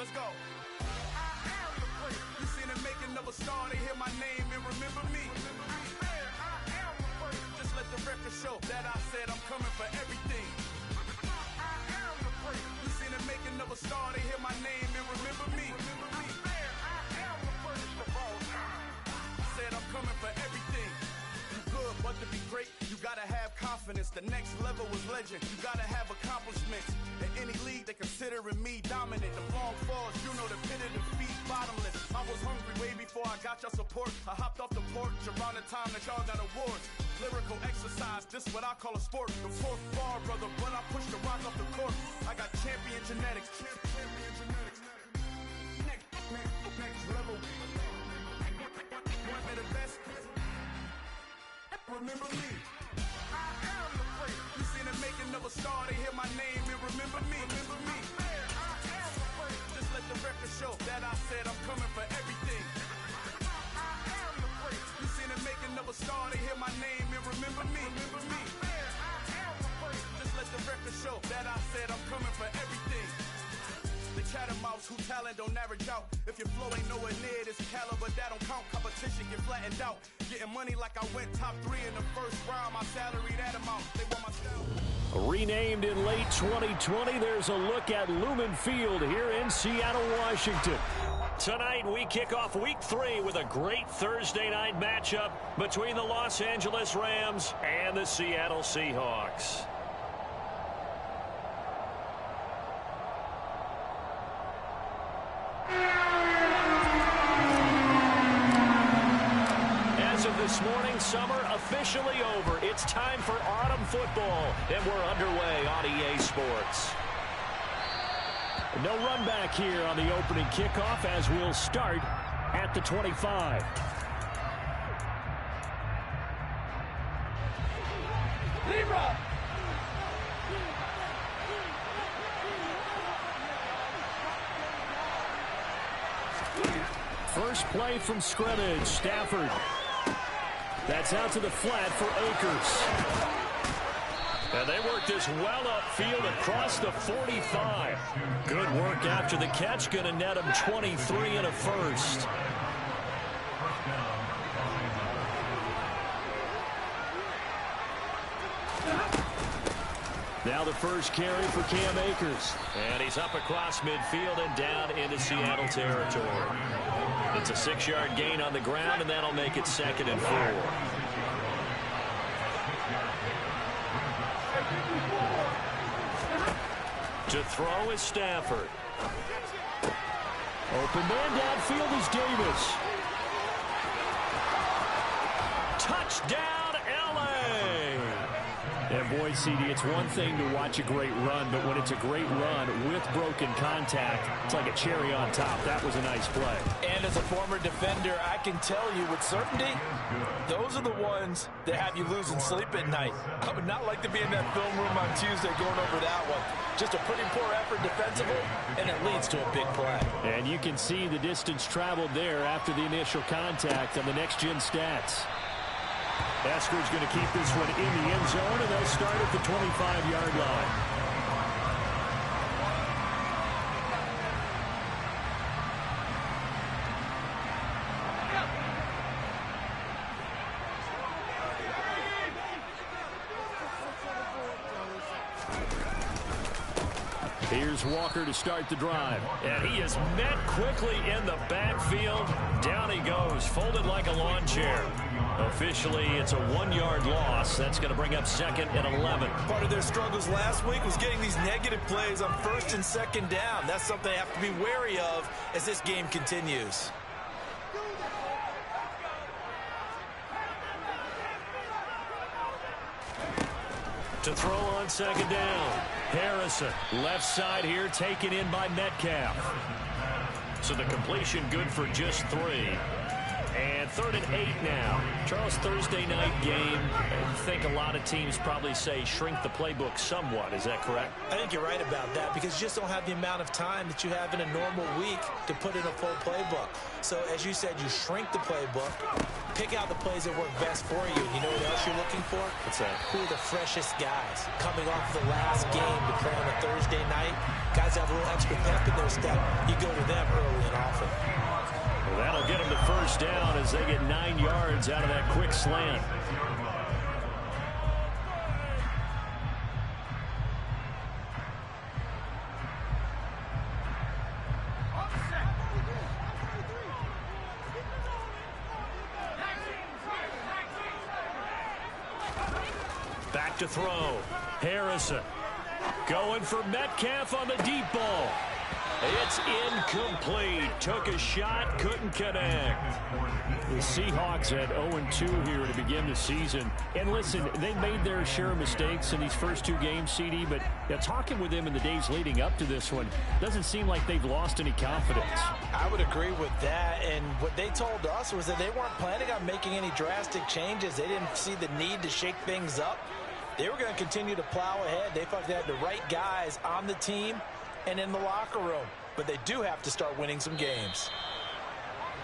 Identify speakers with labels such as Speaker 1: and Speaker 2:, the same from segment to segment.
Speaker 1: Let's go. I am the place. You seen the making of a star, they hear my name and remember me. I am the place. Just let the record show that I said I'm coming for everything. I am the place. You seen the making of a star, they hear my name and remember me. I am the place of all time. I said I'm coming for everything. You good, but to be great, you gotta have confidence. The next level was legend. You gotta have accomplishments. In any league, they considering me dominant. The long falls, you know the pit of defeat, bottomless. I was hungry way before I got your support. I hopped off the porch around the time that y'all got awards. Lyrical exercise, this what I call a sport. The fourth bar, brother, when I push the rock off the court. I got champion genetics. Champion genetics. Next level. One of the best. Remember me. I am the place. You seen the making of a star, they hear my name and remember me. Remember me. I am the place. Just let the record show that I said I'm coming for everything. I am the place. You seen the making of a star, they hear my name and remember me. Remember me. I am the place. Just let the record show that I said I'm coming for everything. The catamounts who talent don't average out. If your flow ain't nowhere near this caliber, that don't count. Competition get flattened out. Getting money like I went top 3 in the first round. My salary that amount. They want my style.
Speaker 2: Renamed in late 2020, there's a look at Lumen Field here in Seattle, Washington. Tonight, we kick off Week 3 with a great Thursday night matchup between the Los Angeles Rams and the Seattle Seahawks. This morning, summer officially over. It's time for autumn football, and we're underway on EA Sports. No run back here on the opening kickoff as we'll start at the 25.
Speaker 1: Libra!
Speaker 2: First play from scrimmage, Stafford. That's out to the flat for Akers. And they work this well upfield across the 45. Good work after the catch. Going to net him 23 and a first. Now the first carry for Cam Akers. And he's up across midfield and down into Seattle territory. It's a 6-yard gain on the ground, and that'll make it 2nd and 4. To throw is Stafford. Open man downfield is Davis. Touchdown, L.A. And boy, CD, it's one thing to watch a great run, but when it's a great run with broken contact, it's like a cherry on top. That was a nice play.
Speaker 3: And as a former defender, I can tell you with certainty, those are the ones that have you losing sleep at night. I would not like to be in that film room on Tuesday going over that one. Just a pretty poor effort defensively, and it leads to a big play. And you can see the distance traveled there after the initial contact on the next-gen stats. Esker's going to keep this one in the end zone, and they'll start at the 25-yard line. Here's Walker to start the drive. And he is met quickly in the backfield. Down he goes, folded like a lawn chair. Officially, it's a 1-yard loss. That's going to bring up 2nd and 11.
Speaker 4: Part of their struggles last week was getting these negative plays on 1st and 2nd down. That's something they have to be wary of as this game continues.
Speaker 2: To throw on 2nd down. Harrison, left side here, taken in by Metcalf. So the completion good for just 3. And 3rd and 8 now. Charles, Thursday night game, I think a lot of teams probably say shrink the playbook somewhat. Is that correct?
Speaker 4: I think you're right about that because you just don't have the amount of time that you have in a normal week to put in a full playbook. So as you said, you shrink the playbook.
Speaker 3: Pick out the plays that work best for you. You know what else you're looking for?
Speaker 2: What's that?
Speaker 3: Who are the freshest guys coming off the last game to play on a Thursday night? Guys have a little extra pep in their step. You go to them early and often.
Speaker 2: Well, that'll get them to first down as they get 9 yards out of that quick slant. Back to throw. Harrison going for Metcalf on the deep ball. It's incomplete. Took a shot, couldn't connect. The Seahawks at 0-2 here to begin the season. And listen, they made their share of mistakes in these first 2 games, CD, but talking with them in the days leading up to this one, doesn't seem like they've lost any confidence.
Speaker 3: I would agree with that, and what they told us was that they weren't planning on making any drastic changes. They didn't see the need to shake things up. They were going to continue to plow ahead. They thought they had the right guys on the team and in the locker room. But they do have to start winning some games.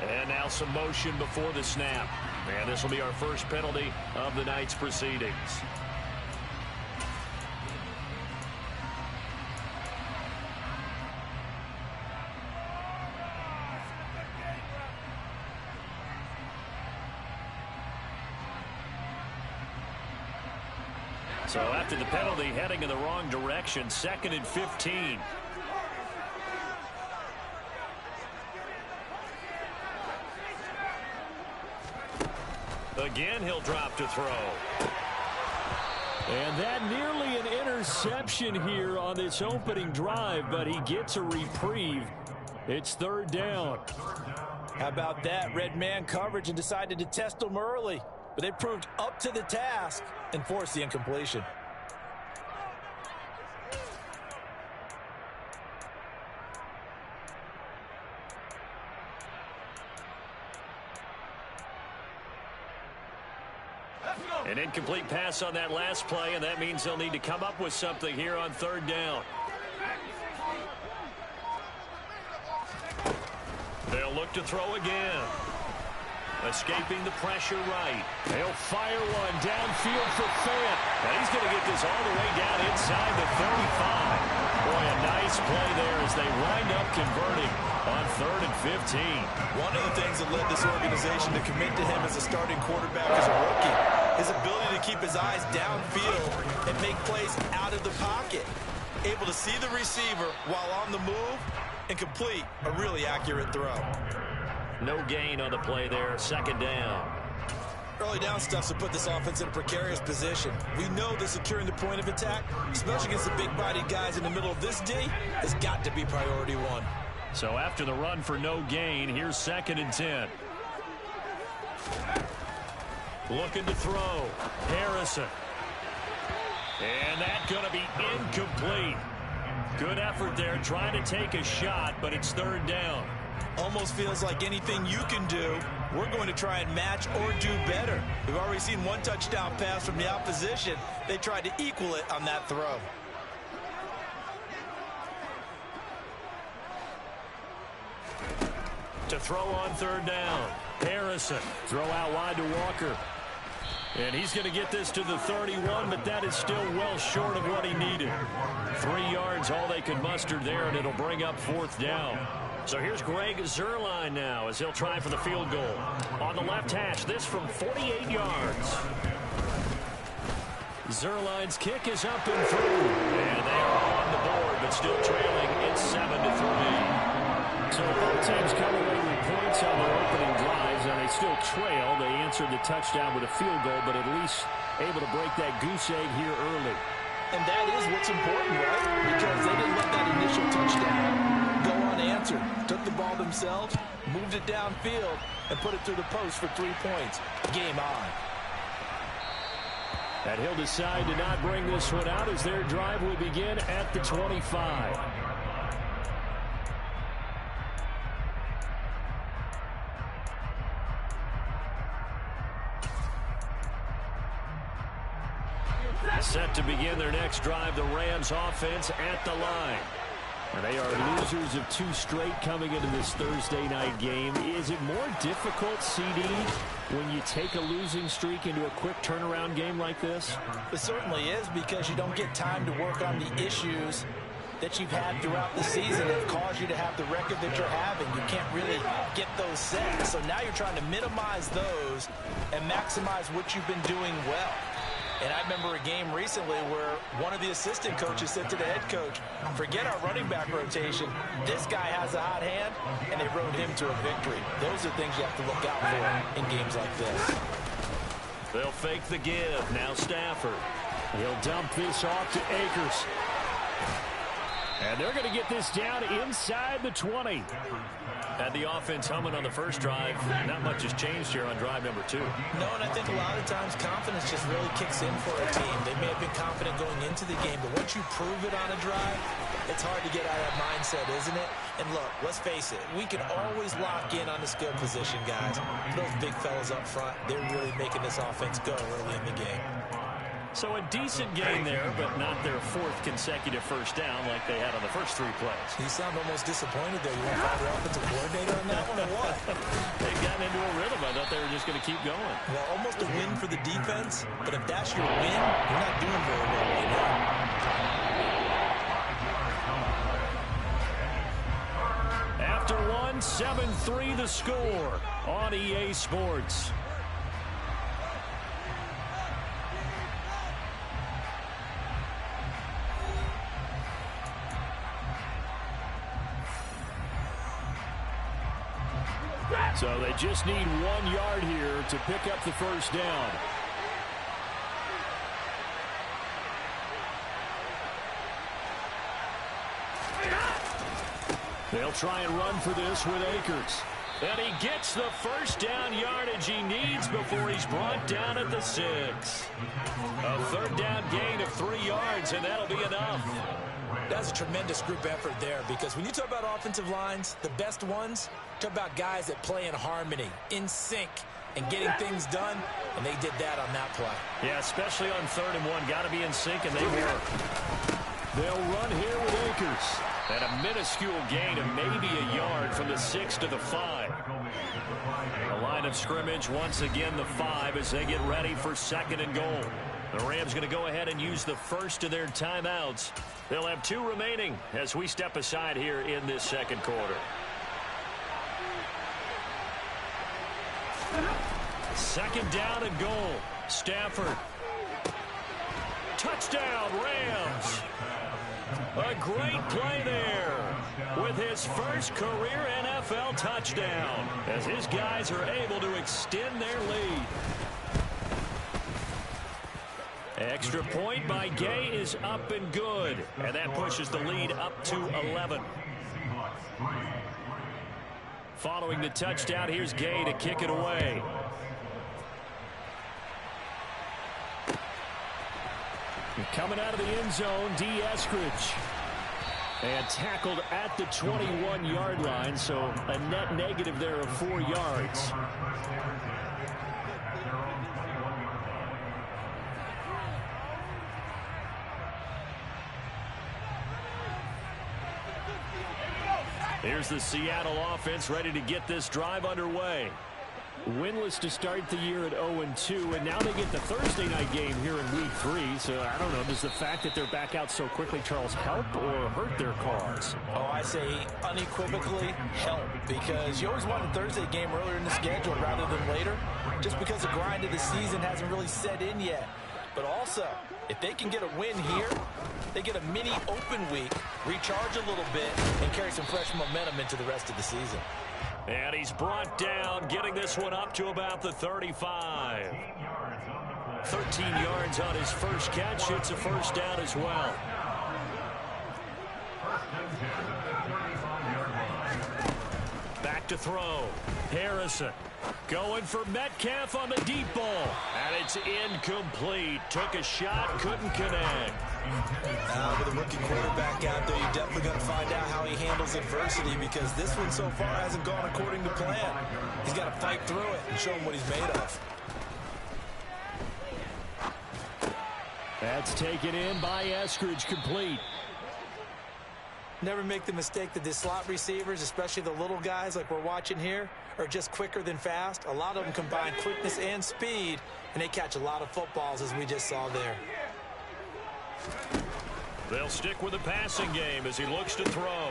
Speaker 2: And now some motion before the snap. And this will be our first penalty of the night's proceedings. So after the penalty, heading in the wrong direction, 2nd and 15. Again, he'll drop to throw. And that nearly an interception here on this opening drive, but he gets a reprieve. It's 3rd down.
Speaker 3: How about that? Red man coverage and decided to test them early. But they proved up to the task and forced the incompletion.
Speaker 2: An incomplete pass on that last play, and that means they'll need to come up with something here on 3rd down. They'll look to throw again. Escaping the pressure right. He'll fire one downfield for Fant. And he's going to get this all the way down inside the 35. Boy, a nice play there as they wind up converting on 3rd and 15.
Speaker 4: One of the things that led this organization to commit to him as a starting quarterback as a rookie, his ability to keep his eyes downfield and make plays out of the pocket. Able to see the receiver while on the move and complete a really accurate throw.
Speaker 2: No gain on the play there, 2nd down.
Speaker 4: Early down stuff to put this offense in a precarious position. We know that securing the point of attack, especially against the big-bodied guys in the middle of this D, has got to be priority 1.
Speaker 2: So after the run for no gain, here's 2nd and 10. Looking to throw. Harrison. And that's going to be incomplete. Good effort there trying to take a shot, but it's 3rd down.
Speaker 4: Almost feels like anything you can do, we're going to try and match or do better. We've already seen 1 touchdown pass from the opposition. They tried to equal it on that throw.
Speaker 2: To throw on 3rd down. Harrison. Throw out wide to Walker. And he's going to get this to the 31, but that is still well short of what he needed. 3 yards, all they could muster there, and it'll bring up 4th down. So here's Greg Zuerlein now as he'll try for the field goal. On the left hash, this from 48 yards. Zuerlein's kick is up and through. And they are on the board, but still trailing. It's 7-3. So both teams come away with points on their opening drives, and they still trail. They answered the touchdown with a field goal, but at least able to break that goose egg here early.
Speaker 3: And that is what's important, right? Because they didn't let that initial touchdown go unanswered. Took the ball themselves, moved it downfield, and put it through the post for 3 points. Game on.
Speaker 2: And he'll decide to not bring this one out as their drive will begin at the 25. Set to begin their next drive, the Rams offense at the line. They are losers of 2 straight coming into this Thursday night game. Is it more difficult, CD, when you take a losing streak into a quick turnaround game like this?
Speaker 3: It certainly is, because you don't get time to work on the issues that you've had throughout the season that have caused you to have the record that you're having. You can't really get those set. So now you're trying to minimize those and maximize what you've been doing well. And I remember a game recently where one of the assistant coaches said to the head coach, forget our running back rotation. This guy has a hot hand, and they rode him to a victory. Those are things you have to look out for in games like this.
Speaker 2: They'll fake the give. Now Stafford. He'll dump this off to Akers. And they're going to get this down inside the 20. Had the offense humming on the first drive. Not much has changed here on drive number 2.
Speaker 3: No, and I think a lot of times confidence just really kicks in for a team. They may have been confident going into the game, but once you prove it on a drive, it's hard to get out of that mindset, isn't it? And look, let's face it, we can always lock in on the skill position, guys. Those big fellas up front, they're really making this offense go early in the game.
Speaker 2: So a decent game there, but not their 4th consecutive first down like they had on the first 3 plays.
Speaker 3: You sound almost disappointed there. You want to find the offensive coordinator on that one or what?
Speaker 2: They've gotten into a rhythm. I thought they were just going to keep going.
Speaker 3: Well, almost a win for the defense, but if that's your win, you're not doing very well right now.
Speaker 2: After 1, 7-3 the score on EA Sports. So they just need 1 yard here to pick up the first down. They'll try and run for this with Akers. And he gets the first down yardage he needs before he's brought down at the 6. A 3rd down gain of 3 yards, and that'll be enough.
Speaker 3: That's a tremendous group effort there, because when you talk about offensive lines, the best ones, talk about guys that play in harmony, in sync, and getting things done, and they did that on that play.
Speaker 2: Yeah, especially on 3rd and 1. Got to be in sync, and they were. They'll run here with Akers. And a minuscule gain of maybe a yard from the 6 to the 5. The line of scrimmage, once again, the 5 as they get ready for 2nd and goal. The Rams going to go ahead and use the first of their timeouts. They'll have 2 remaining as we step aside here in this 2nd quarter. 2nd down and goal. Stafford. Touchdown, Rams. A great play there with his first career NFL touchdown as his guys are able to extend their lead. Extra point by Gay is up and good, and that pushes the lead up to 11. Following the touchdown, here's Gay to kick it away. Coming out of the end zone, D. Eskridge. And tackled at the 21-yard line, so a net negative there of 4 yards. Here's the Seattle offense ready to get this drive underway. Winless to start the year at 0-2, and now they get the Thursday night game here in Week 3. So I don't know, does the fact that they're back out so quickly, Charles, help or hurt their cause?
Speaker 3: Oh, I say unequivocally help, because you always want a Thursday game earlier in the schedule rather than later, just because the grind of the season hasn't really set in yet. But also, if they can get a win here, they get a mini open week, recharge a little bit, and carry some fresh momentum into the rest of the season.
Speaker 2: And he's brought down, getting this one up to about the 35. 13 yards on his first catch. It's a first down as well. Back to throw. Harrison going for Metcalf on the deep ball. And it's incomplete. Took a shot, couldn't connect.
Speaker 3: With a rookie quarterback out there, you're definitely going to find out how he handles adversity, because this one so far hasn't gone according to plan. He's got to fight through it and show him what he's made of.
Speaker 2: That's taken in by Eskridge, complete.
Speaker 3: Never make the mistake that the slot receivers, especially the little guys like we're watching here, are just quicker than fast. A lot of them combine quickness and speed, and they catch a lot of footballs, as we just saw there.
Speaker 2: They'll stick with the passing game as he looks to throw.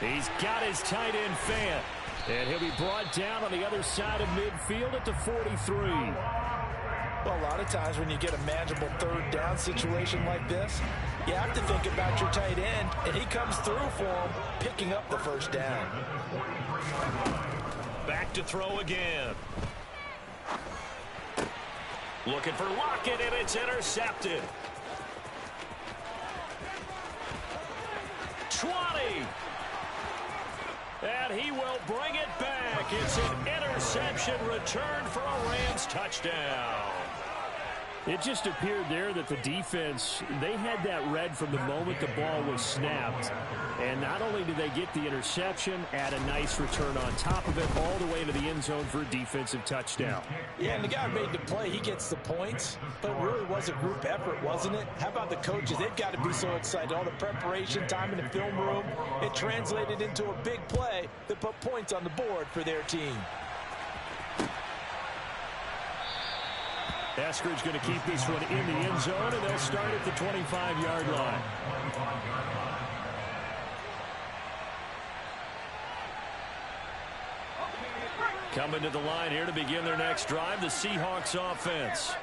Speaker 2: He's got his tight end Fant, and he'll be brought down on the other side of midfield at the 43.
Speaker 3: Well, a lot of times when you get a manageable third down situation like this, you have to think about your tight end, and he comes through for him, picking up the first down.
Speaker 2: Back to throw again. Looking for Lockett, and it's intercepted. 20. And he will bring it back. It's an interception returned for a Rams touchdown.
Speaker 5: It just appeared there that the defense, they had that read from the moment the ball was snapped. And not only did they get the interception, add a nice return on top of it, all the way into the end zone for a defensive touchdown.
Speaker 3: Yeah, and the guy made the play. He gets the points. But it really was a group effort, wasn't it? How about the coaches? They've got to be so excited. All the preparation time in the film room, it translated into a big play that put points on the board for their team.
Speaker 5: Eskridge going to keep this one in the end zone, and they'll start at the 25-yard line.
Speaker 2: Coming to the line here to begin their next drive, the Seahawks offense.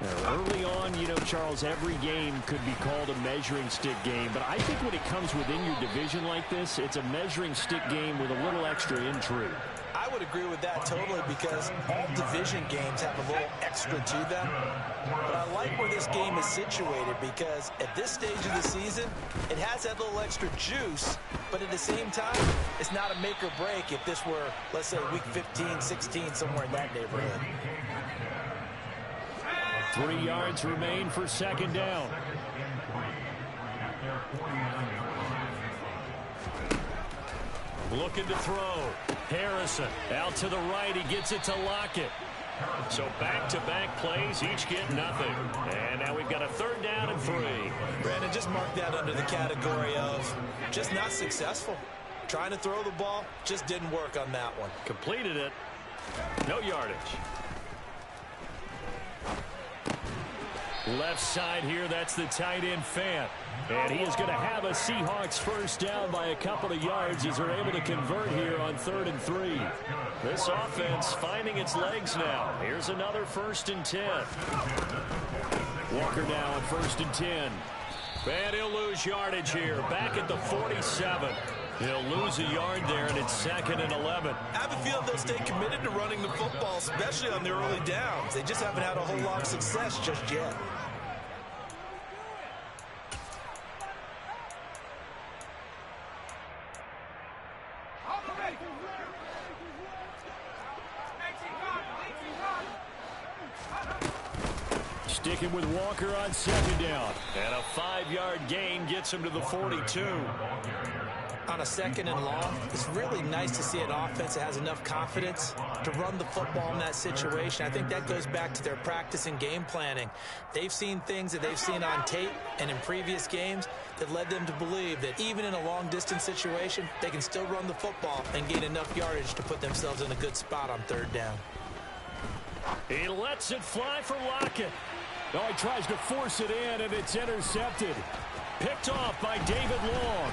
Speaker 5: Now, early on, you know, Charles, every game could be called a measuring stick game. But I think when it comes within your division like this, it's a measuring stick game with a little extra intrigue.
Speaker 3: I would agree with that totally because all division games have a little extra to them. But I like where this game is situated because at this stage of the season, it has that little extra juice. But at the same time, it's not a make or break if this were, let's say, week 15, 16, somewhere in that neighborhood.
Speaker 5: 3 yards remain for second down.
Speaker 2: Looking to throw. Harrison out to the right. He gets it to Lockett. So back-to-back plays, each get nothing. And now we've got a third down and 3.
Speaker 4: Brandon, just mark that under the category of just not successful. Trying to throw the ball, just didn't work on that one.
Speaker 2: Completed it. No yardage.
Speaker 5: Left side here, that's the tight end Fant. And he is going to have a Seahawks first down by a couple of yards as they're able to convert here on 3rd and 3.
Speaker 2: This offense finding its legs now. Here's another 1st and 10.
Speaker 5: Walker now on 1st and 10.
Speaker 2: And he'll lose yardage here. Back at the 47. He'll lose a yard there, and it's 2nd and 11.
Speaker 4: I have a feeling they'll stay committed to running the football, especially on their early downs. They just haven't had a whole lot of success just yet.
Speaker 5: Sticking with Walker on 2nd down.
Speaker 2: And a 5-yard gain gets him to the 42.
Speaker 3: On a 2nd and long, it's really nice to see an offense that has enough confidence to run the football in that situation. I think that goes back to their practice and game planning. They've seen things that they've seen on tape and in previous games that led them to believe that even in a long-distance situation, they can still run the football and gain enough yardage to put themselves in a good spot on 3rd down.
Speaker 2: He lets it fly for Lockett.
Speaker 5: Oh, he tries to force it in, and it's intercepted. Picked off by David Long.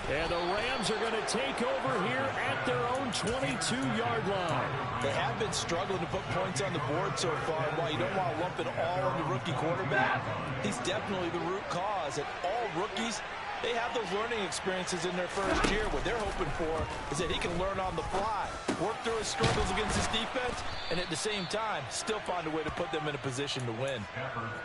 Speaker 5: And the Rams are going to take over here at their own 22-yard line.
Speaker 3: They have been struggling to put points on the board so far. While you don't want to lump it all on the rookie quarterback, he's definitely the root cause. And all rookies, they have those learning experiences in their first year. What they're hoping for is that he can learn on the fly, work through his struggles against his defense, and at the same time, still find a way to put them in a position to win.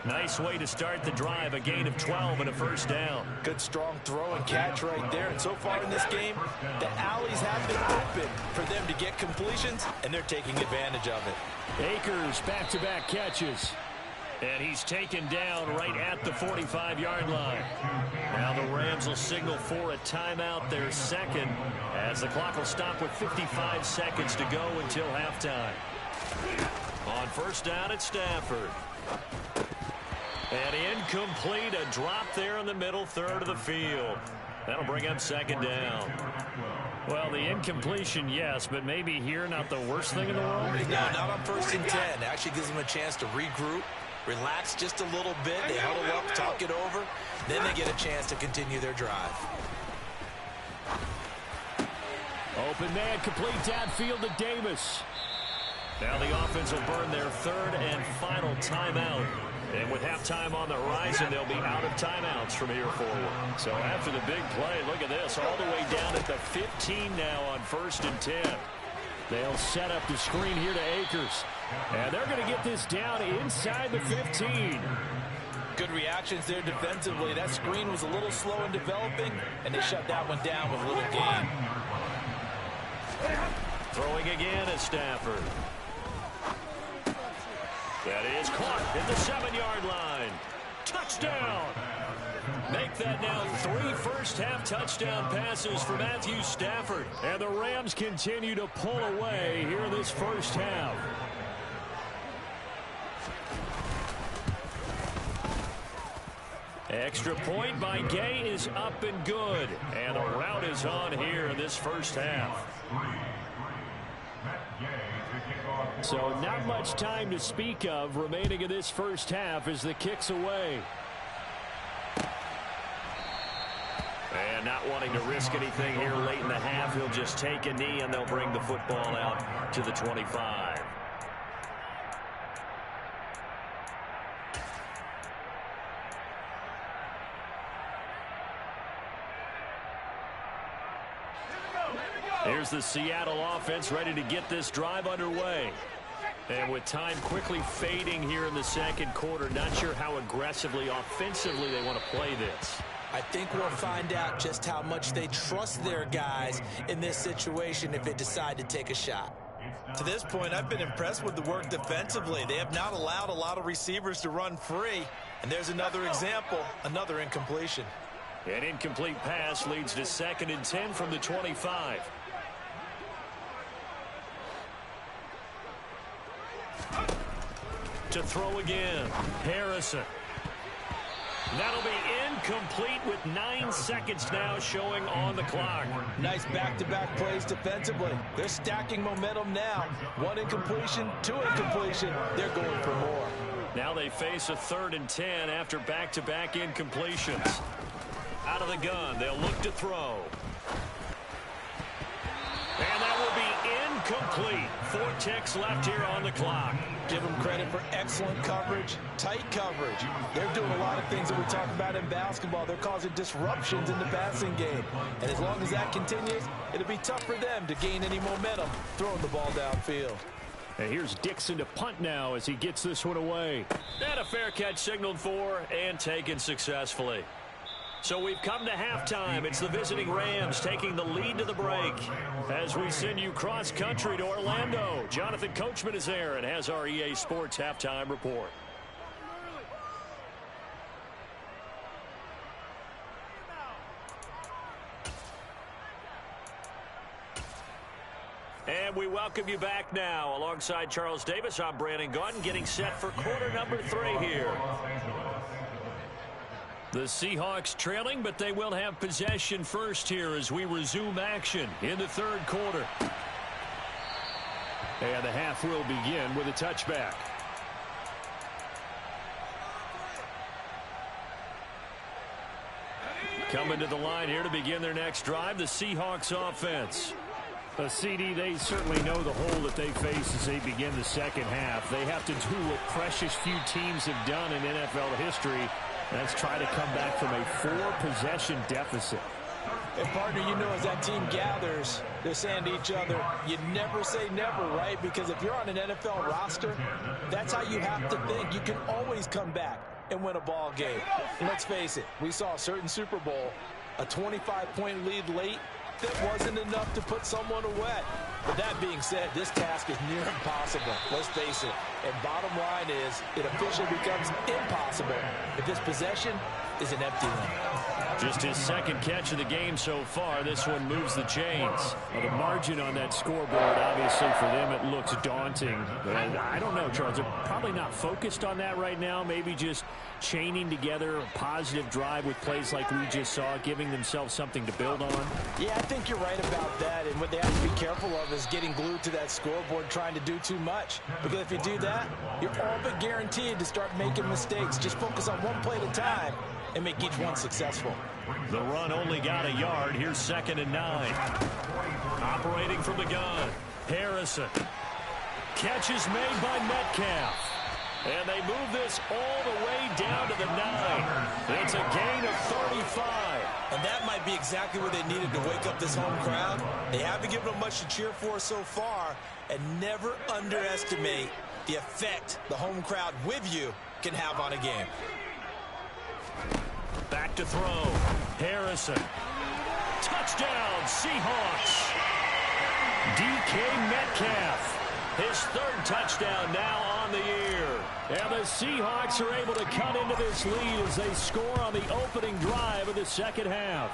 Speaker 2: Nice way to start the drive, a gain of 12 and a 1st down.
Speaker 3: Good strong throw and catch right there. And so far in this game, the alleys have been open for them to get completions, and they're taking advantage of it.
Speaker 5: Akers back-to-back catches.
Speaker 2: And he's taken down right at the 45-yard line. Now the Rams will signal for a timeout, their 2nd, as the clock will stop with 55 seconds to go until halftime. On 1st down at Stafford. And incomplete, a drop there in the middle 3rd of the field. That'll bring up second down.
Speaker 5: Well, the incompletion, yes, but maybe here not the worst thing in the world.
Speaker 4: No, not on 1st and 10. It actually gives them a chance to regroup, relax just a little bit. They huddle up, talk it over. Then they get a chance to continue their drive.
Speaker 5: Open man, complete downfield to Davis.
Speaker 2: Now the offense will burn their 3rd and final timeout. And with halftime on the horizon, they'll be out of timeouts from here forward. So after the big play, look at this, all the way down at the 15 now on 1st and 10.
Speaker 5: They'll set up the screen here to Akers. And they're going to get this down inside the 15.
Speaker 3: Good reactions there defensively. That screen was a little slow in developing, and they shut that one down with a little gain.
Speaker 2: Throwing again is Stafford. That is caught at the 7-yard line. Touchdown! Make that now 3 first-half touchdown passes for Matthew Stafford.
Speaker 5: And the Rams continue to pull away here in this first half. Extra point by Gay is up and good. And the route is on here in this first half. So not much time to speak of remaining in this first half as the kick's away.
Speaker 2: And not wanting to risk anything here late in the half, he'll just take a knee and they'll bring the football out to the 25. Here's the Seattle offense ready to get this drive underway. And with time quickly fading here in the second quarter, not sure how aggressively, offensively they want to play this.
Speaker 4: I think we'll find out just how much they trust their guys in this situation if they decide to take a shot. To this point, I've been impressed with the work defensively. They have not allowed a lot of receivers to run free. And there's another example, another incompletion.
Speaker 2: An incomplete pass leads to 2nd and 10 from the 25. To throw again, Harrison. That'll be incomplete with 9 seconds now showing on the clock.
Speaker 3: Nice back-to-back plays defensively. They're stacking momentum now. 1 incompletion, 2 incompletion. They're going for more.
Speaker 2: Now they face a 3rd and 10 after back-to-back incompletions. Out of the gun, they'll look to throw. And that will be incomplete. 4 ticks left here on the clock.
Speaker 3: Give them credit for excellent coverage, tight coverage. They're doing a lot of things that we talk about in basketball. They're causing disruptions in the passing game. And as long as that continues, it'll be tough for them to gain any momentum throwing the ball downfield.
Speaker 5: And here's Dixon to punt now as he gets this one away.
Speaker 2: And a fair catch signaled for and taken successfully. So we've come to halftime. It's the visiting Rams taking the lead to the break. As we send you cross-country to Orlando, Jonathan Coachman is there and has our EA Sports halftime report. And we welcome you back now. Alongside Charles Davis, I'm Brandon Gunn, getting set for quarter number 3 here. The Seahawks trailing, but they will have possession first here as we resume action in the 3rd quarter.
Speaker 5: And the half will begin with a touchback.
Speaker 2: Coming to the line here to begin their next drive, the Seahawks offense.
Speaker 5: CD, they certainly know the hole that they face as they begin the second half. They have to do what precious few teams have done in NFL history. That's try to come back from a 4-possession deficit.
Speaker 3: And, partner, you know, as that team gathers, they're saying to each other, you never say never, right? Because if you're on an NFL roster, that's how you have to think. You can always come back and win a ball game. And let's face it, we saw a certain Super Bowl, a 25-point lead late, that wasn't enough to put someone away. But that being said, this task is near impossible. Let's face it. And bottom line is, it officially becomes impossible if this possession is an empty one.
Speaker 2: Just his second catch of the game so far. This one moves the chains.
Speaker 5: Well, the margin on that scoreboard, obviously, for them, it looks daunting. But I don't know, Charles. They're probably not focused on that right now. Maybe just chaining together a positive drive with plays like we just saw, giving themselves something to build on.
Speaker 3: Yeah, I think you're right about that. And what they have to be careful of is getting glued to that scoreboard, trying to do too much. Because if you do that, you're all but guaranteed to start making mistakes. Just focus on one play at a time and make each one successful.
Speaker 2: The run only got a yard. Here's 2nd and 9. Operating from the gun. Harrison. Catch is made by Metcalf. And they move this all the way down to the 9. It's a gain of 35.
Speaker 4: And that might be exactly what they needed to wake up this home crowd. They haven't given them much to cheer for so far. And never underestimate the effect the home crowd with you can have on a game.
Speaker 2: Back to throw. Harrison. Touchdown, Seahawks. DK Metcalf. His 3rd touchdown now on the year. And the Seahawks are able to cut into this lead as they score on the opening drive of the second half.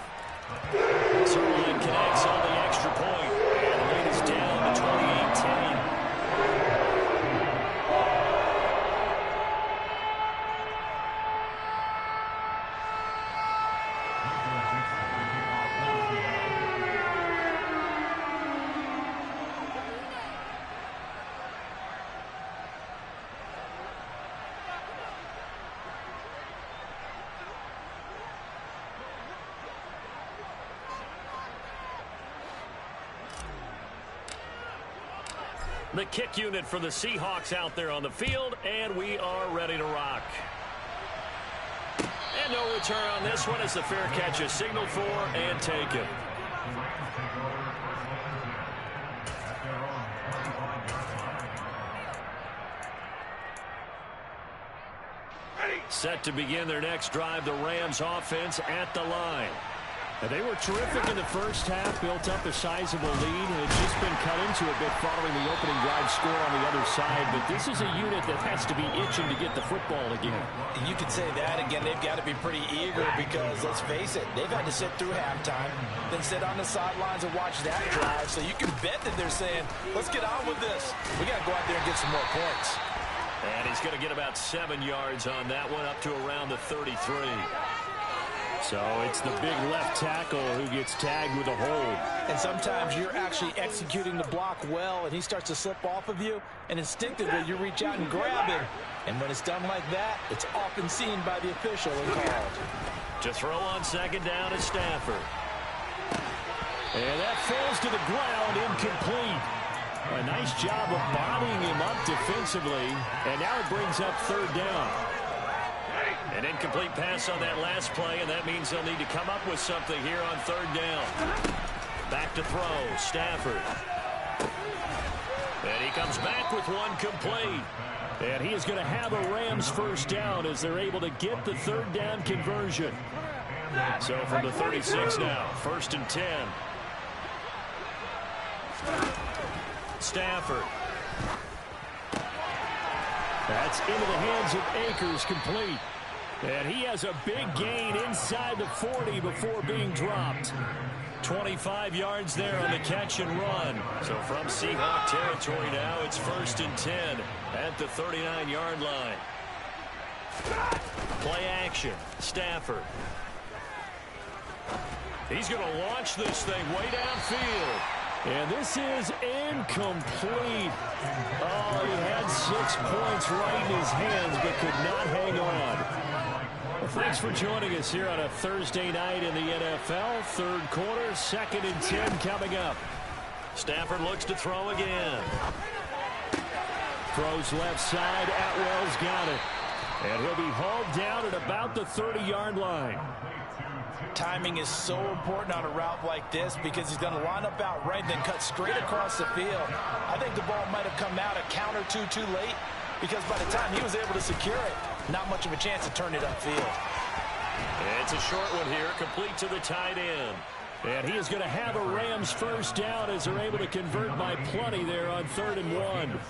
Speaker 2: Sutherland connects on the extra point. And the lead is down to 28-10. The kick unit for the Seahawks out there on the field, and we are ready to rock. And no return on this one as the fair catch is signaled for and taken. Set to begin their next drive, the Rams offense at the line.
Speaker 5: And they were terrific in the first half, built up a sizable lead, and it's just been cut into a bit following the opening drive score on the other side. But this is a unit that has to be itching to get the football again.
Speaker 3: You could say that again. They've got to be pretty eager because, let's face it, they've had to sit through halftime, then sit on the sidelines and watch that drive. So you can bet that they're saying, let's get on with this. We got to go out there and get some more points.
Speaker 2: And he's going to get about 7 yards on that one, up to around the 33.
Speaker 5: So it's the big left tackle who gets tagged with a hold.
Speaker 3: And sometimes you're actually executing the block well, and he starts to slip off of you, and instinctively you reach out and grab him. And when it's done like that, it's often seen by the official and called.
Speaker 2: To throw on 2nd down is Stafford.
Speaker 5: And that falls to the ground, incomplete. A nice job of bodying him up defensively, and now it brings up 3rd down.
Speaker 2: An incomplete pass on that last play, and that means they'll need to come up with something here on 3rd down. Back to throw, Stafford. And he comes back with one complete.
Speaker 5: And he is going to have a Rams 1st down as they're able to get the 3rd down conversion.
Speaker 2: So from the 36 now, 1st and 10. Stafford.
Speaker 5: That's into the hands of Akers, complete. And he has a big gain inside the 40 before being dropped.
Speaker 2: 25 yards there on the catch and run. So from Seahawk territory now, it's 1st and 10 at the 39-yard line. Play action, Stafford. He's going to launch this thing way downfield.
Speaker 5: And this is incomplete. Oh, he had 6 points right in his hands, but could not hang on. Well, thanks for joining us here on a Thursday night in the NFL. 3rd quarter, 2nd and 10 coming up.
Speaker 2: Stafford looks to throw again.
Speaker 5: Throws left side. Atwell's got it. And he'll be hauled down at about the 30-yard line.
Speaker 3: Timing is so important on a route like this because he's going to line up out right and then cut straight across the field. I think the ball might have come out a count or two too late because by the time he was able to secure it, not much of a chance to turn it upfield.
Speaker 2: It's a short one here, complete to the tight end.
Speaker 5: And he is going to have a Rams 1st down as they're able to convert by plenty there on 3rd and 1.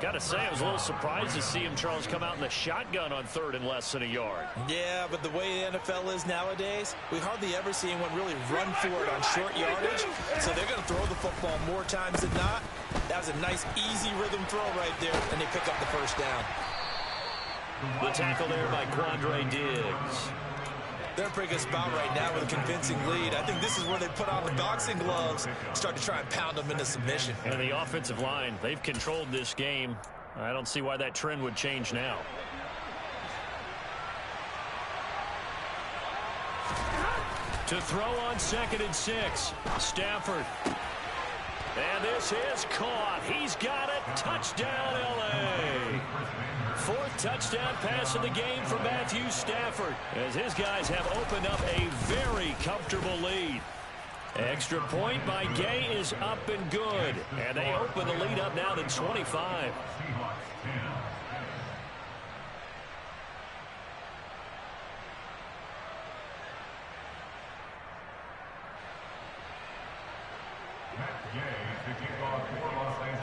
Speaker 2: Got to say, I was a little surprised to see him, Charles, come out in the shotgun on 3rd and less than a yard.
Speaker 4: Yeah, but the way the NFL is nowadays, we hardly ever see anyone really run for it on short yardage. So they're going to throw the football more times than not. That was a nice, easy rhythm throw right there, and they pick up the first down.
Speaker 2: The tackle there by Quandre Diggs.
Speaker 4: They're in a pretty good spot right now with a convincing lead. I think this is where they put on the boxing gloves, start to try and pound them into submission.
Speaker 2: And the offensive line, they've controlled this game. I don't see why that trend would change now. To throw on 2nd and 6, Stafford. And this is caught. He's got it. Touchdown, L.A. 4th touchdown pass of the game for Matthew Stafford, as his guys have opened up a very comfortable lead. Extra point by Gay is up and good, and they open the lead up now to 25.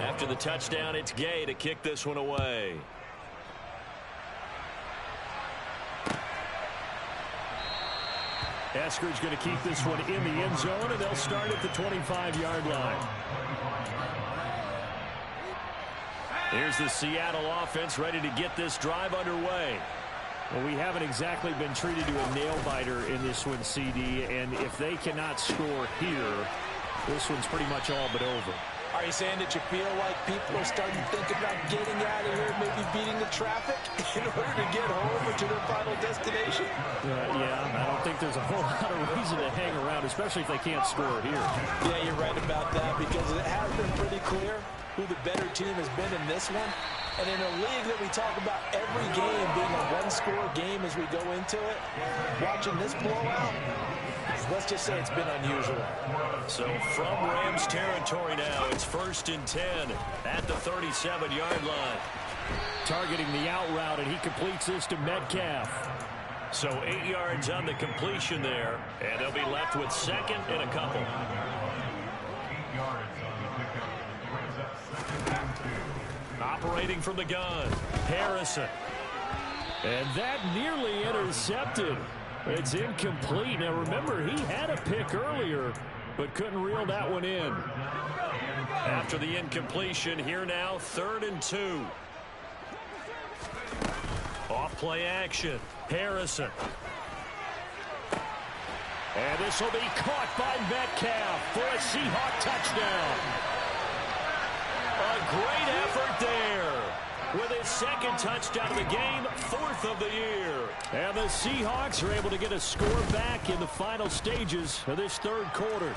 Speaker 2: After the touchdown, it's Gay to kick this one away.
Speaker 5: Esker's going to keep this one in the end zone, and they'll start at the 25-yard line.
Speaker 2: Here's the Seattle offense ready to get this drive underway.
Speaker 5: Well, we haven't exactly been treated to a nail-biter in this one, CD, and if they cannot score here, this one's pretty much all but over.
Speaker 3: Are you saying that you feel like people are starting to think about getting out of here, maybe beating the traffic in order to get home or to their final destination?
Speaker 5: Yeah, I don't think there's a whole lot of reason to hang around, especially if they can't score here.
Speaker 3: Yeah, you're right about that, because it has been pretty clear who the better team has been in this one. And in a league that we talk about every game being a one-score game as we go into it, watching this blowout, let's just say it's been unusual.
Speaker 2: So from Rams territory now, it's 1st and 10 at the 37-yard line.
Speaker 5: Targeting the out route, and he completes this to Metcalf.
Speaker 2: So 8 yards on the completion there, and they'll be left with 2nd and a couple. Operating from the gun, Harrison.
Speaker 5: And that nearly intercepted. It's incomplete. Now, remember, he had a pick earlier, but couldn't reel that one in.
Speaker 2: After the incompletion, here now, 3rd and 2. Off-play action, Harrison.
Speaker 5: And this will be caught by Metcalf for a Seahawk touchdown.
Speaker 2: A great effort there. With his 2nd touchdown of the game, 4th of the year.
Speaker 5: And the Seahawks are able to get a score back in the final stages of this 3rd quarter.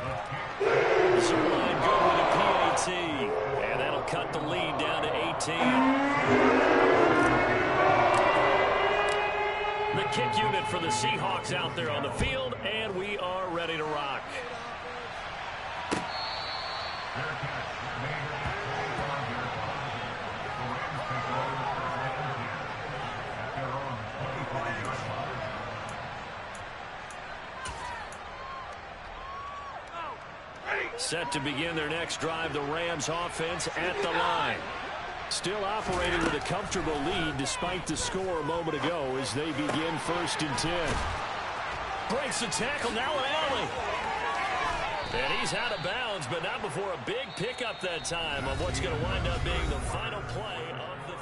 Speaker 2: Zerline good with a PAT. And that'll cut the lead down to 18. The kick unit for the Seahawks out there on the field, and we are ready to rock. Set to begin their next drive, the Rams offense at the line.
Speaker 5: Still operating with a comfortable lead despite the score a moment ago as they begin 1st and 10.
Speaker 2: Breaks the tackle, now an alley. And he's out of bounds, but not before a big pickup that time of what's going to wind up being the final play of the...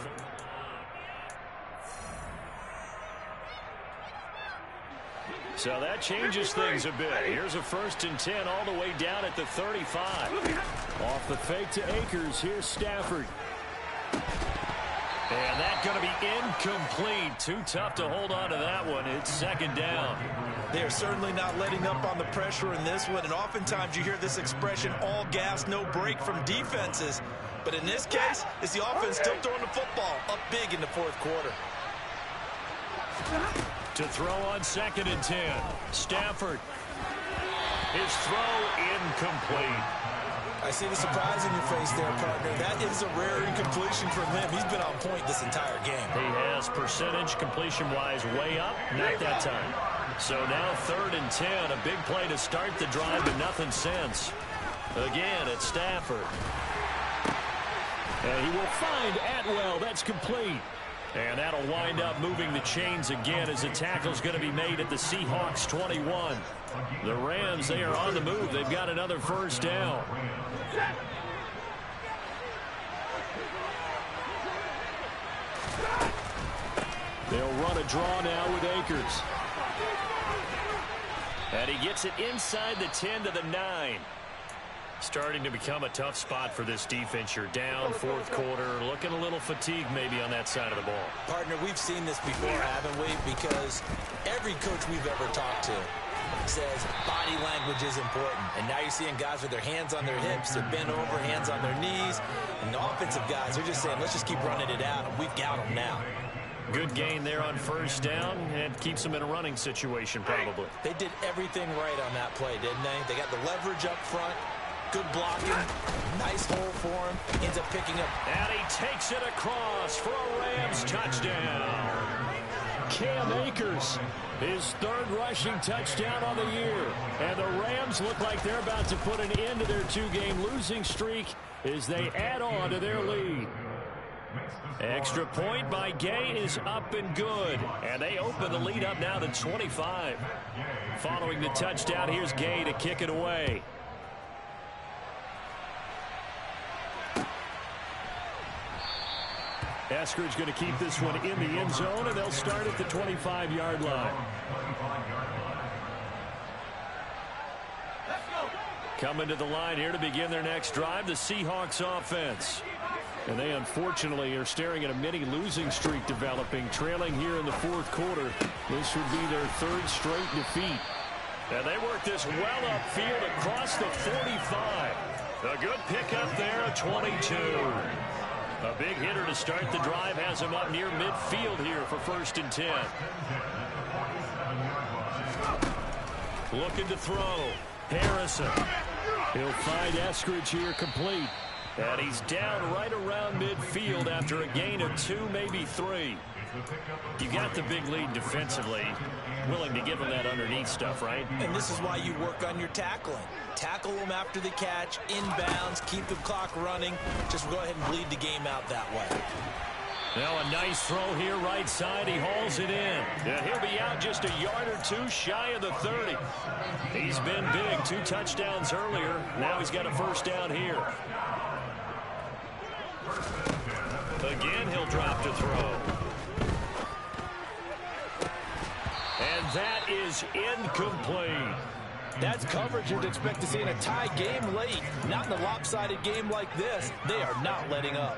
Speaker 2: So that changes things a bit. Here's a 1st and 10 all the way down at the 35.
Speaker 5: Off the fake to Akers, here's Stafford.
Speaker 2: And that's going to be incomplete. Too tough to hold on to that one. It's 2nd down.
Speaker 4: They're certainly not letting up on the pressure in this one, and oftentimes you hear this expression, all gas, no break from defenses. But in this case, it's the offense still throwing the football up big in the 4th quarter.
Speaker 2: To throw on 2nd and 10. Stafford. His throw incomplete.
Speaker 4: I see the surprise in your face there, partner. That is a rare incompletion from him. He's been on point this entire game.
Speaker 2: He has percentage completion-wise way up. Not that time. So now 3rd and 10. A big play to start the drive, but nothing since. Again, it's Stafford.
Speaker 5: And he will find Atwell. That's complete. And that'll wind up moving the chains again as the tackle's going to be made at the Seahawks 21. The Rams, they are on the move. They've got another first down. They'll run a draw now with Akers. And he gets it inside the 10 to the 9. Starting to become a tough spot for this defense. You're down fourth quarter, looking a little fatigued maybe on that side of the ball.
Speaker 4: Partner, we've seen this before, haven't we? Because every coach we've ever talked to says body language is important. And now you're seeing guys with their hands on their hips, they're bent over, hands on their knees. And the offensive guys are just saying, let's just keep running it out, and we've got them now.
Speaker 5: Good gain there on first down, and keeps them in a running situation probably.
Speaker 4: They did everything right on that play, didn't they? They got the leverage up front. Good blocking. Nice hole for him. Ends up picking up.
Speaker 5: And he takes it across for a Rams touchdown. Cam Akers, his third rushing touchdown on the year. And the Rams look like they're about to put an end to their two-game losing streak as they add on to their lead. Extra point by Gay is up and good. And they open the lead up now to 25. Following the touchdown, here's Gay to kick it away. Eskridge going to keep this one in the end zone, and they'll start at the 25-yard line. Coming to the line here to begin their next drive, the Seahawks offense. And they unfortunately are staring at a mini losing streak developing, trailing here in the fourth quarter. This would be their third straight defeat. And they work this well upfield across the 45. A good pickup there at 22. A big hitter to start the drive has him up near midfield here for 1st and 10. Looking to throw. Harrison. He'll find Eskridge here complete. And he's down right around midfield after a gain of 2, maybe 3. You got the big lead defensively. Willing to give him that underneath stuff, right?
Speaker 4: And this is why you work on your tackling. Tackle them after the catch, inbounds, keep the clock running. Just go ahead and bleed the game out that way.
Speaker 5: Now a nice throw here right side. He hauls it in. Yeah, he'll be out just a yard or two shy of the 30. He's been big. 2 touchdowns earlier. Now he's got a first down here. Again, he'll drop to throw. And that is incomplete.
Speaker 4: That's coverage you'd expect to see in a tie game late. Not in a lopsided game like this. They are not letting up.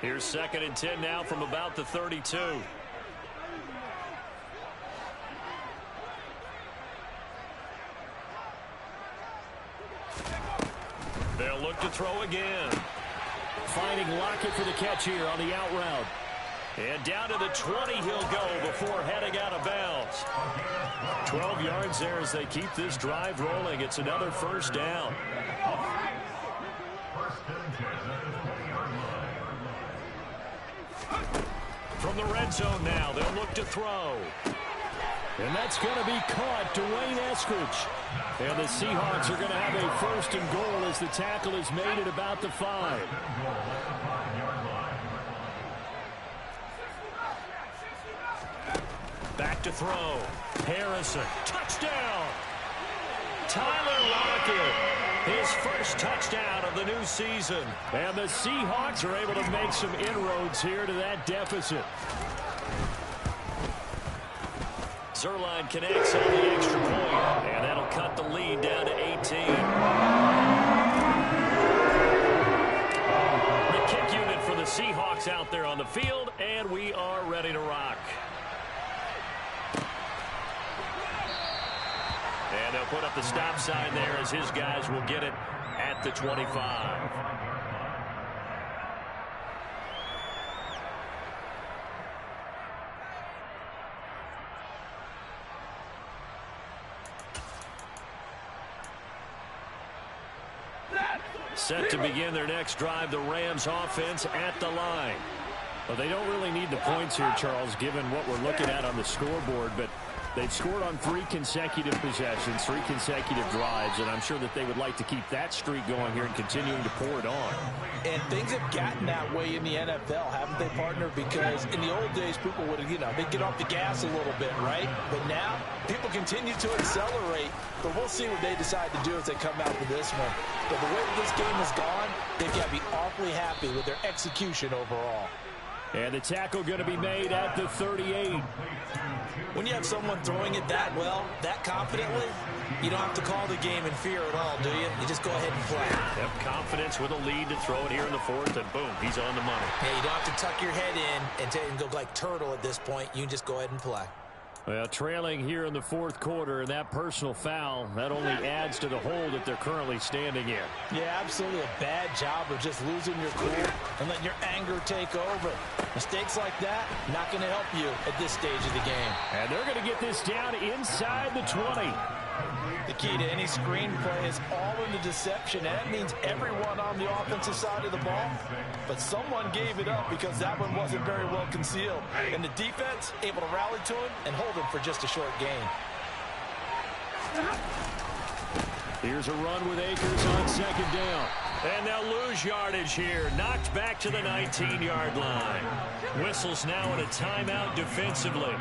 Speaker 5: Here's 2nd and 10 now from about the 32. They'll look to throw again. Finding Lockett for the catch here on the out route. And down to the 20 he'll go before heading out of bounds. 12 yards there as they keep this drive rolling. It's another first down. From the red zone now, they'll look to throw. And that's going to be caught. Dwayne Eskridge. And the Seahawks are going to have a 1st and goal as the tackle is made at about the 5. Back to throw. Harrison. Touchdown. Tyler Lockett. His first touchdown of the new season. And the Seahawks are able to make some inroads here to that deficit. Zerline connects on the extra point, and that'll cut the lead down to 18. The kick unit for the Seahawks out there on the field, and we are ready to rock. And they'll put up the stop sign there as his guys will get it at the 25. Set to begin their next drive, the Rams offense at the line. Well, they don't really need the points here, Charles, given what we're looking at on the scoreboard, but They've scored on 3 consecutive possessions, 3 consecutive drives, and I'm sure that they would like to keep that streak going here and continuing to pour it on.
Speaker 3: And things have gotten that way in the NFL, haven't they, partner? Because in the old days, people would, they'd get off the gas a little bit, right? But now, people continue to accelerate. But we'll see what they decide to do as they come out with this one. But the way that this game has gone, they've got to be awfully happy with their execution overall.
Speaker 5: And the tackle going to be made at the 38.
Speaker 4: When you have someone throwing it that well, that confidently, you don't have to call the game in fear at all, do you? You just go ahead and play.
Speaker 2: Have confidence with a lead to throw it here in the 4th, and boom, he's on the money.
Speaker 4: Yeah, you don't have to tuck your head in and go like turtle at this point. You can just go ahead and play.
Speaker 5: Well, trailing here in the 4th quarter, and that personal foul, that only adds to the hole that they're currently standing in.
Speaker 3: Yeah, absolutely a bad job of just losing your cool and letting your anger take over. Mistakes like that, not going to help you at this stage of the game.
Speaker 5: And they're going to get this down inside the 20.
Speaker 3: The key to any screenplay is all in the deception. And that means everyone on the offensive side of the ball. But someone gave it up because that one wasn't very well concealed. And the defense able to rally to him and hold him for just a short gain.
Speaker 5: Here's a run with Akers on 2nd down.
Speaker 2: And they'll lose yardage here. Knocked back to the 19-yard line. Whistles now in a timeout defensively.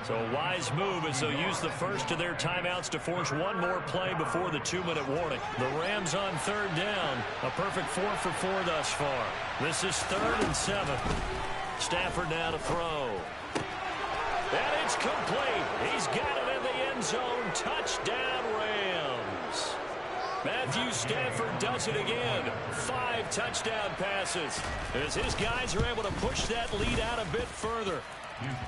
Speaker 2: So a wise move as they'll use the first of their timeouts to force one more play before the 2-minute warning. The Rams on 3rd down. A perfect 4 for 4 thus far. This is 3rd and 7. Stafford now to throw. And it's complete. He's got it in the end zone. Touchdown, Rams. Matthew Stafford does it again. 5 touchdown passes as his guys are able to push that lead out a bit further.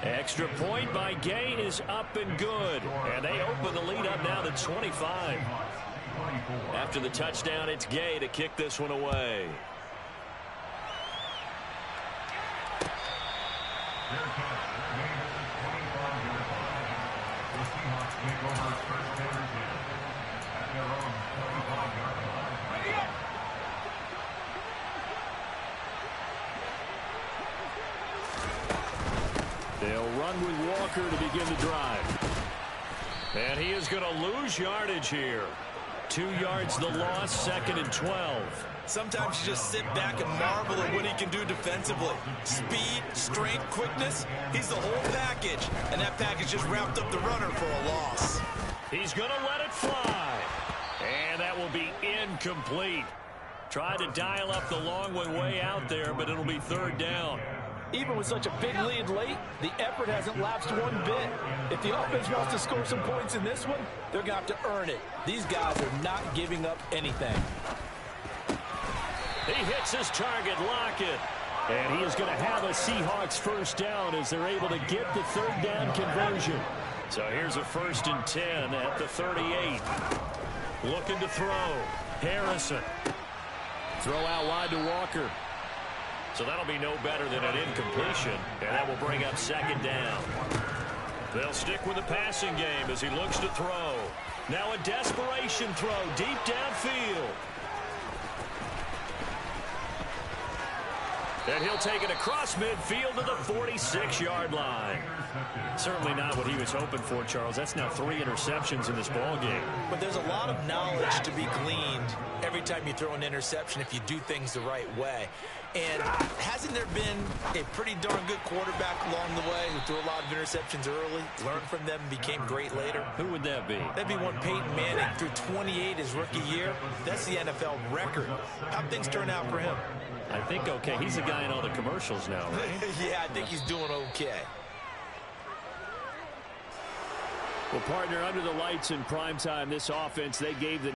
Speaker 2: Extra point by Gay is up and good. And they open the lead up now to 25. After the touchdown, it's Gay to kick this one away.
Speaker 5: They'll run with Walker to begin the drive.
Speaker 2: And he is going to lose yardage here. 2 yards the loss, 2nd and 12.
Speaker 4: Sometimes you just sit back and marvel at what he can do defensively. Speed, strength, quickness, he's the whole package. And that package just wrapped up the runner for a loss.
Speaker 2: He's going to let it fly. And that will be incomplete. Tried to dial up the long one way out there, but it'll be 3rd down.
Speaker 3: Even with such a big lead late, the effort hasn't lapsed one bit. If the offense wants to score some points in this one, they're going to have to earn it. These guys are not giving up anything.
Speaker 2: He hits his target, Lockett.
Speaker 5: And he is going to have a Seahawks 1st down as they're able to get the 3rd down conversion.
Speaker 2: So here's a 1st and 10 at the 38. Looking to throw. Harrison.
Speaker 5: Throw out wide to Walker.
Speaker 2: So that'll be no better than an incompletion, and that will bring up 2nd down. They'll stick with the passing game as he looks to throw. Now a desperation throw deep downfield. And he'll take it across midfield to the 46-yard line. Certainly not what he was hoping for, Charles. That's now 3 interceptions in this ball game.
Speaker 4: But there's a lot of knowledge to be gleaned every time you throw an interception if you do things the right way. And hasn't there been a pretty darn good quarterback along the way who threw a lot of interceptions early, learned from them, and became great later?
Speaker 5: Who would that be?
Speaker 4: That'd be one Peyton Manning threw 28 his rookie year. That's the NFL record. How'd things turn out for him?
Speaker 5: I think okay. He's the guy in all the commercials now, right?
Speaker 4: Yeah, I think he's doing okay.
Speaker 5: Well, partner, under the lights in primetime, this offense, they gave the